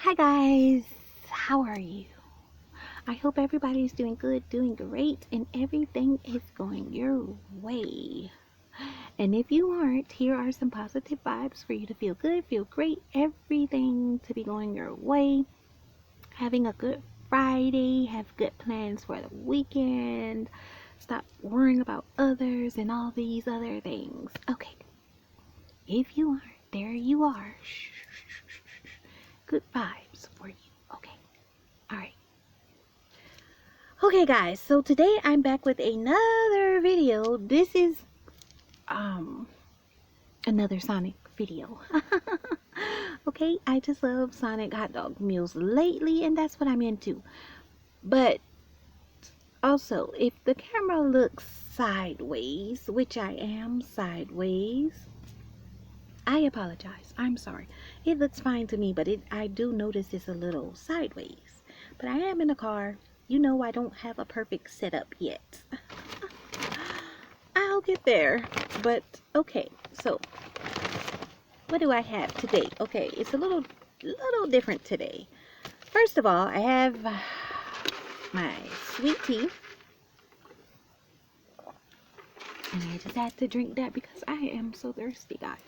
Hi guys, how are you? I hope everybody's doing good, doing great, and everything is going your way. And if you aren't, here are some positive vibes for you to feel good, feel great, everything to be going your way. Having a good Friday, have good plans for the weekend. Stop worrying about others and all these other things. Okay, if you aren't, there you are. Shh, shh, shh, shh, shh. Good vibes for you. Okay, all right. Okay guys, so today I'm back with another video. This is um another Sonic video. Okay, I just love Sonic hot dog meals lately, and that's what I'm into. But also, if the camera looks sideways, which I am sideways, I apologize. I'm sorry. It looks fine to me, but I do notice it's a little sideways. But I am in a car. You know I don't have a perfect setup yet. I'll get there. But okay, so what do I have today? Okay, it's a little different today. First of all, I have my sweet tea. And I just had to drink that because I am so thirsty, guys.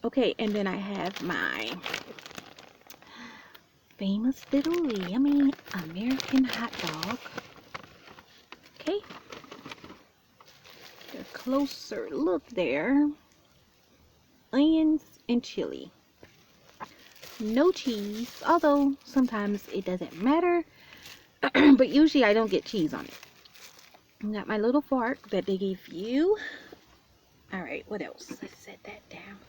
Okay, and then I have my famous little yummy American hot dog. Okay, a closer look there. Onions and chili. No cheese, although sometimes it doesn't matter. But usually I don't get cheese on it. I got my little fork that they gave you. Alright, what else? Let's set that down.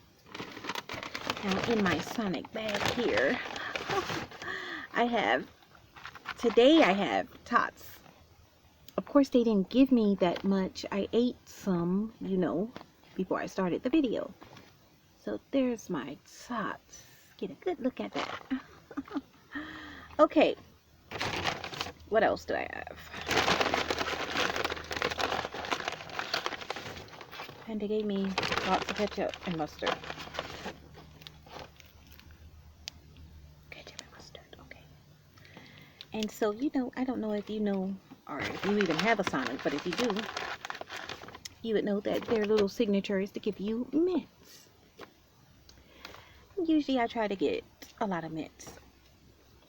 Now in my Sonic bag here, today I have Tots. Of course they didn't give me that much. I ate some, before I started the video. So there's my Tots. Get a good look at that. Okay. What else do I have? And they gave me lots of ketchup and mustard. Ketchup and mustard, okay. And so, I don't know if you know, or if you even have a Sonic, but if you do, you would know that their little signature is to give you mints. Usually I try to get a lot of mints.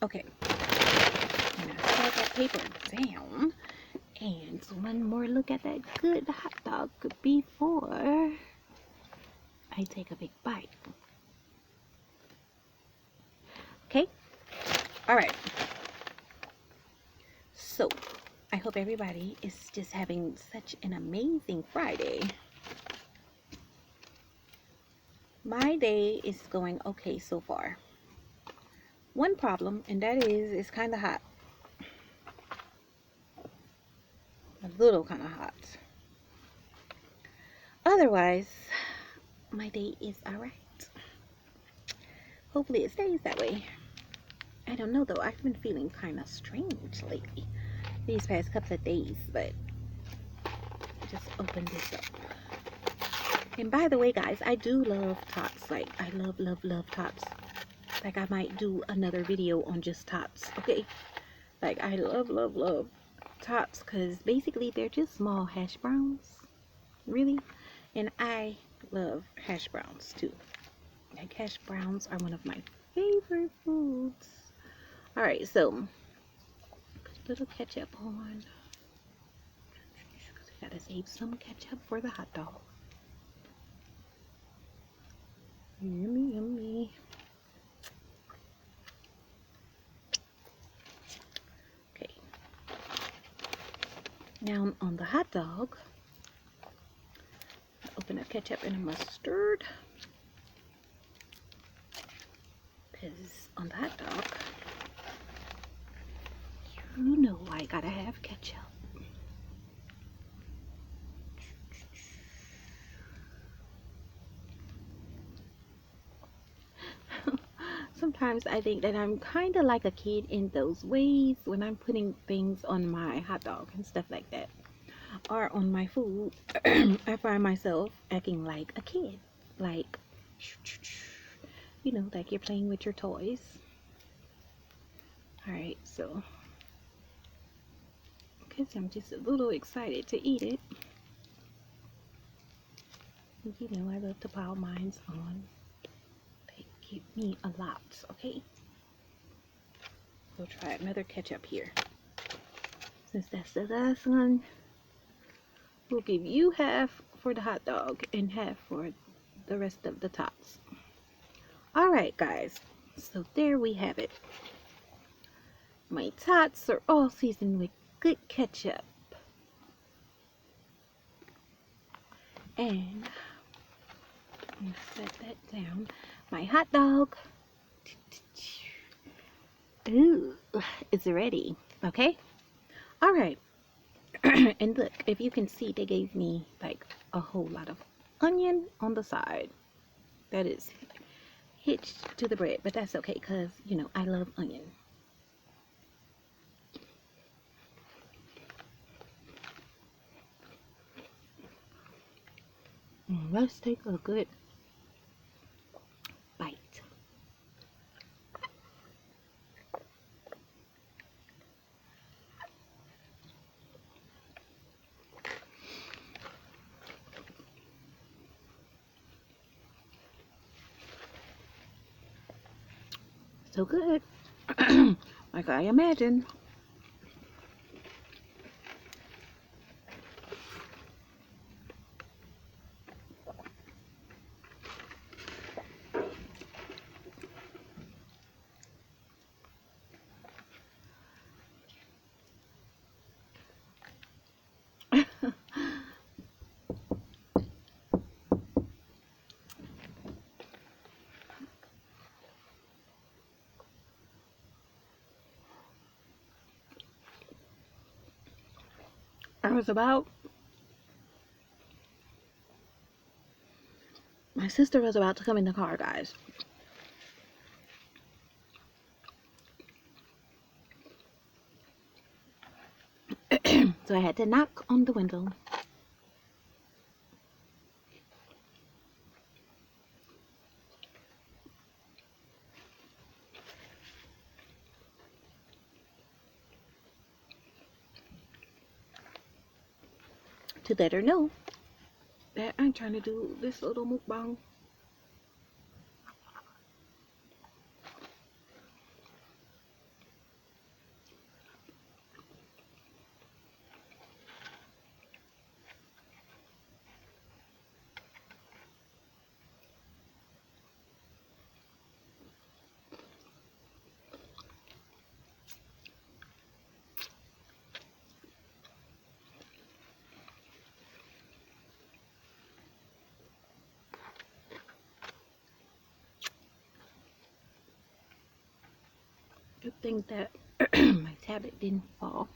Okay. And I set that paper down. And one more look at that good hot dog before I take a big bite. Okay? Alright. So, I hope everybody is just having such an amazing Friday. My day is going okay so far. One problem, and that is it's kind of hot. A little kind of hot. Otherwise, my day is alright. Hopefully it stays that way. I don't know though, I've been feeling kind of strange lately. These past couple of days, but just open this up. And by the way guys, I do love Tots. Like, I love Tots. Like, I might do another video on just Tots, okay? Like, I love Tots, because basically they're just small hash browns, really. And I love hash browns too. Like, hash browns are one of my favorite foods. Alright, so put a little ketchup on, because I gotta save some ketchup for the hot dog. Yummy, yummy. Okay. Now on the hot dog, open up ketchup and a mustard. Because on the hot dog, you know I gotta have ketchup. Sometimes I think that I'm kind of like a kid in those ways when I'm putting things on my hot dog and stuff like that, or on my food. I find myself acting like a kid, like, like you're playing with your toys. Alright, so because I'm just a little excited to eat it. You know, I love to pile mines on. They give me a lot, okay? We'll try another ketchup here. Since that's the last one, we'll give you half for the hot dog and half for the rest of the tots. Alright guys, so there we have it. My tots are all seasoned with good ketchup. And I'm gonna set that down. My hot dog, ooh, it's ready. Okay? Alright. And look, if you can see, they gave me like a whole lot of onion on the side. That is hitched to the bread, but that's okay because, you know, I love onion. Let's take a good bite. So good. Like I imagined. My sister was about to come in the car, guys. So I had to knock on the window. To let her know that I'm trying to do this little mukbang. Good thing that my tablet didn't fall.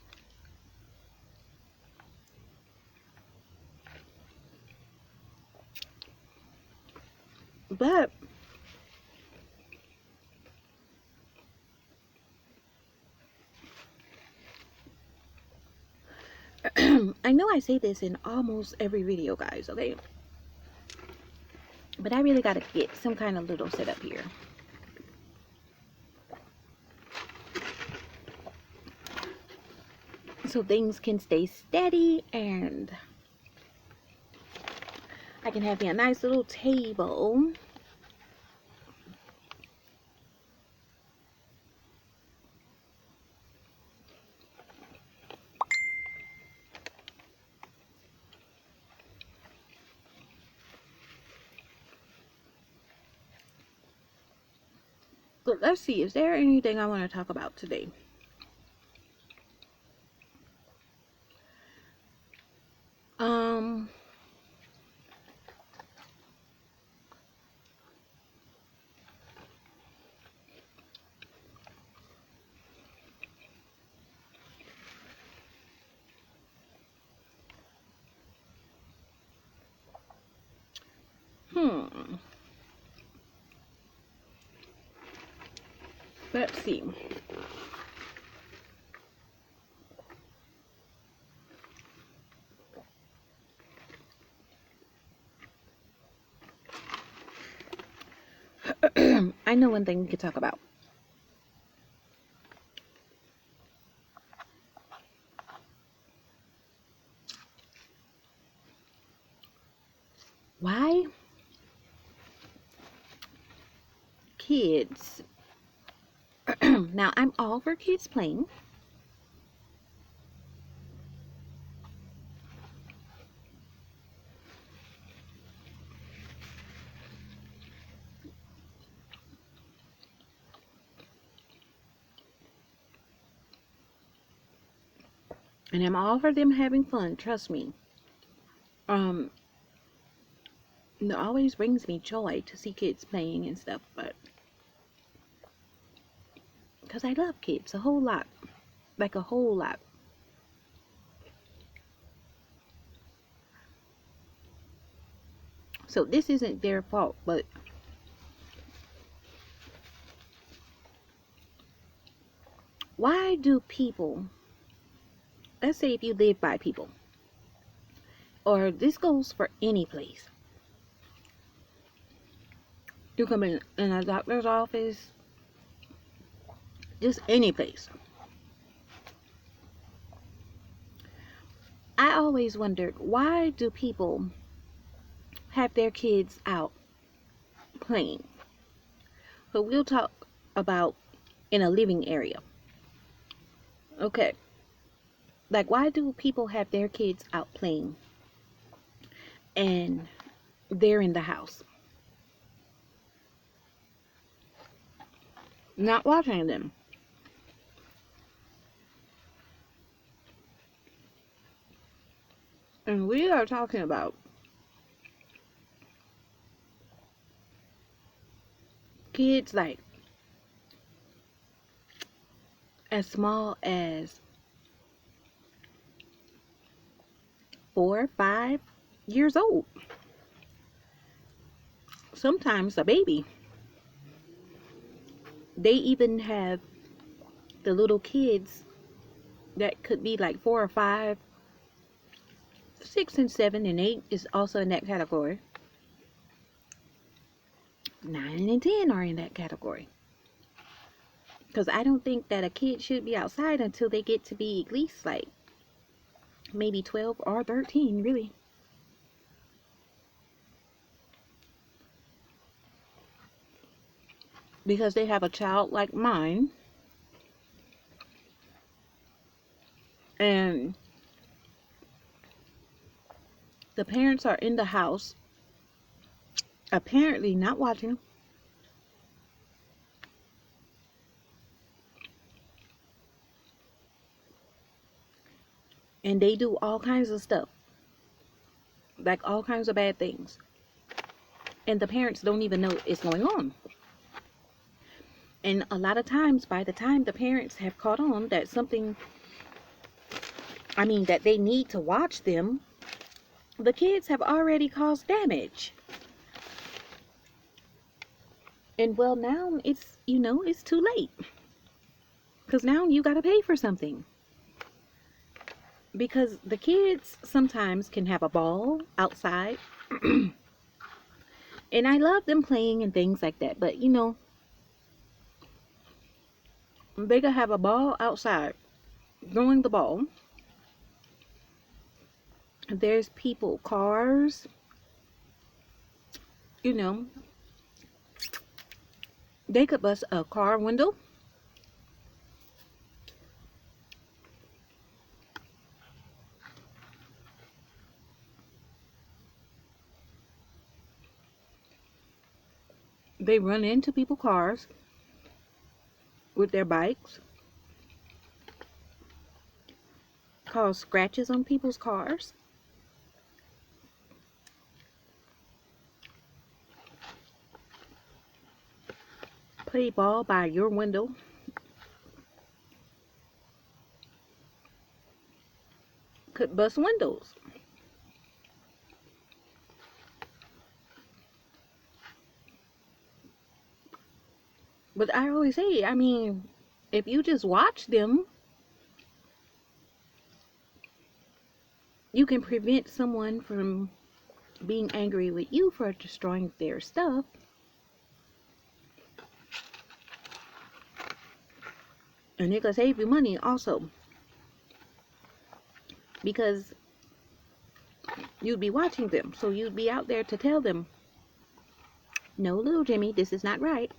But I know I say this in almost every video, guys, okay? But I really gotta get some kind of little setup here. So things can stay steady and I can have me a nice little table. But let's see, is there anything I want to talk about today? Let's see. I know one thing we could talk about. why kids, now I'm all for kids playing, and I'm all for them having fun, trust me. It always brings me joy to see kids playing and stuff, but because I love kids a whole lot, like a whole lot. So this isn't their fault, but why do people, let's say if you live by people, or this goes for any place, you come in a doctor's office, just any place. I always wondered, why do people have their kids out playing? But we'll talk about in a living area. Okay. Like, why do people have their kids out playing and they're in the house not watching them? And we are talking about kids like as small as 4, 5 years old. Sometimes a baby. They even have the little kids that could be like 4 or 5. 6 and 7 and 8 is also in that category. 9 and 10 are in that category. Because I don't think that a kid should be outside until they get to be at least like maybe 12 or 13, really. Because they have a child like mine. And the parents are in the house, apparently not watching. And they do all kinds of stuff. Like all kinds of bad things. And the parents don't even know it's going on. And a lot of times, by the time the parents have caught on that something, that they need to watch them, the kids have already caused damage. And well, now it's, it's too late. Because now you got to pay for something. Because the kids sometimes can have a ball outside. And I love them playing and things like that. But, they could have a ball outside, throwing the ball. There's people, cars, they could bust a car window. They run into people's cars with their bikes, cause scratches on people's cars. Play ball by your window. Could bust windows. But I always say, if you just watch them, you can prevent someone from being angry with you for destroying their stuff. And it could save you money also. Because You'd be watching them, so you'd be out there to tell them, no, little Jimmy, this is not right.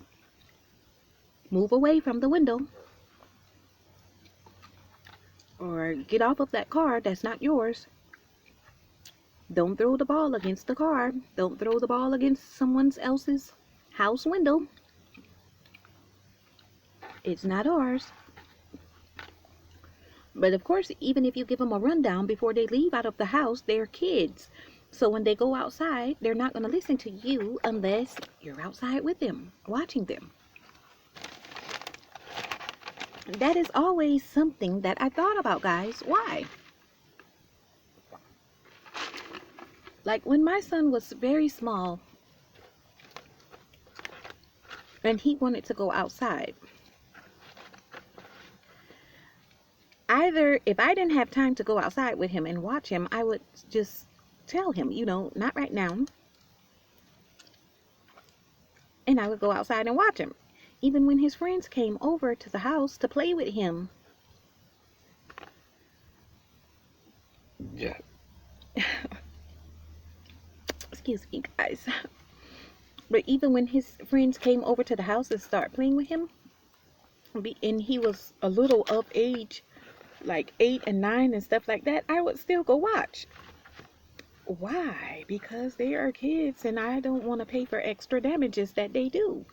Move away from the window. Or get off of that car, that's not yours. Don't throw the ball against the car. Don't throw the ball against someone else's house window. It's not ours. But of course, even if you give them a rundown before they leave out of the house, they're kids. So when they go outside, they're not going to listen to you unless you're outside with them, watching them. That is always something that I thought about, guys. Why? Like when my son was very small and he wanted to go outside, either if I didn't have time to go outside with him and watch him, I would just tell him, you know, not right now. And I would go outside and watch him. Even when his friends came over to the house to play with him. Yeah. Excuse me, guys. But even when his friends came over to the house and start playing with him, and he was a little of age, like 8 and 9 and stuff like that, I would still go watch. Why? Because they are kids and I don't want to pay for extra damages that they do.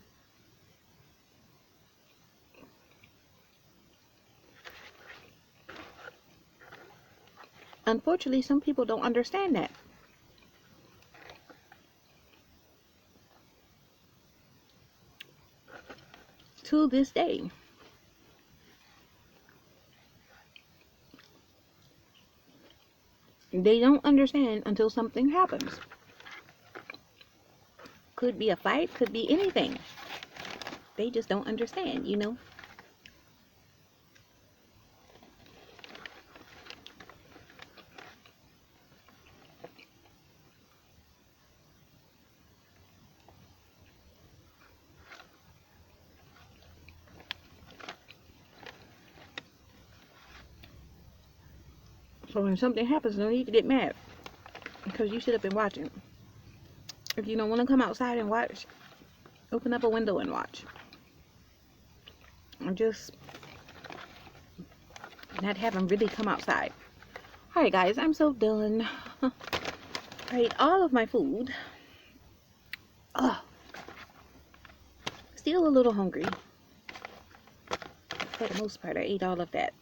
Unfortunately, some people don't understand that. To this day. They don't understand until something happens. Could be a fight, could be anything. They just don't understand, you know. So when something happens, no need to get mad. Because you should have been watching. If you don't want to come outside and watch, open up a window and watch. Or just not have them really come outside. Alright guys, I'm so done. I ate all of my food. Oh, still a little hungry. For the most part, I ate all of that.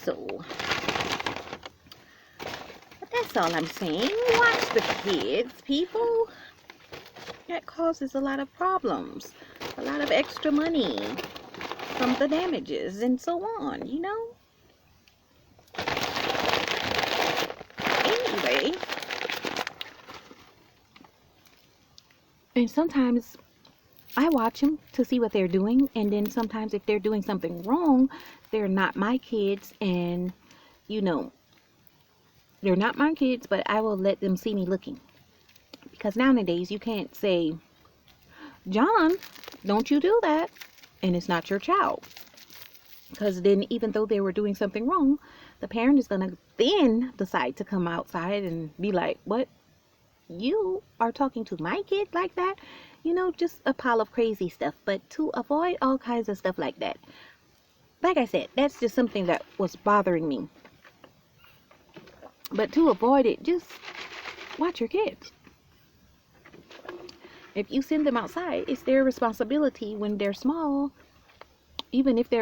So, but that's all I'm saying. Watch the kids, people. That causes a lot of problems. A lot of extra money from the damages and so on, you know? Anyway. And sometimes I watch them to see what they're doing, and then sometimes if they're doing something wrong, they're not my kids, and you know, they're not my kids, but I will let them see me looking. Because nowadays you can't say, John, don't you do that, and it's not your child. Because then even though they were doing something wrong, the parent is going to then decide to come outside and be like, what? You are talking to my kid like that? You know, just a pile of crazy stuff. But to avoid all kinds of stuff like that, like I said, that's just something that was bothering me. But to avoid it, just watch your kids. If you send them outside, it's their responsibility when they're small, even if they're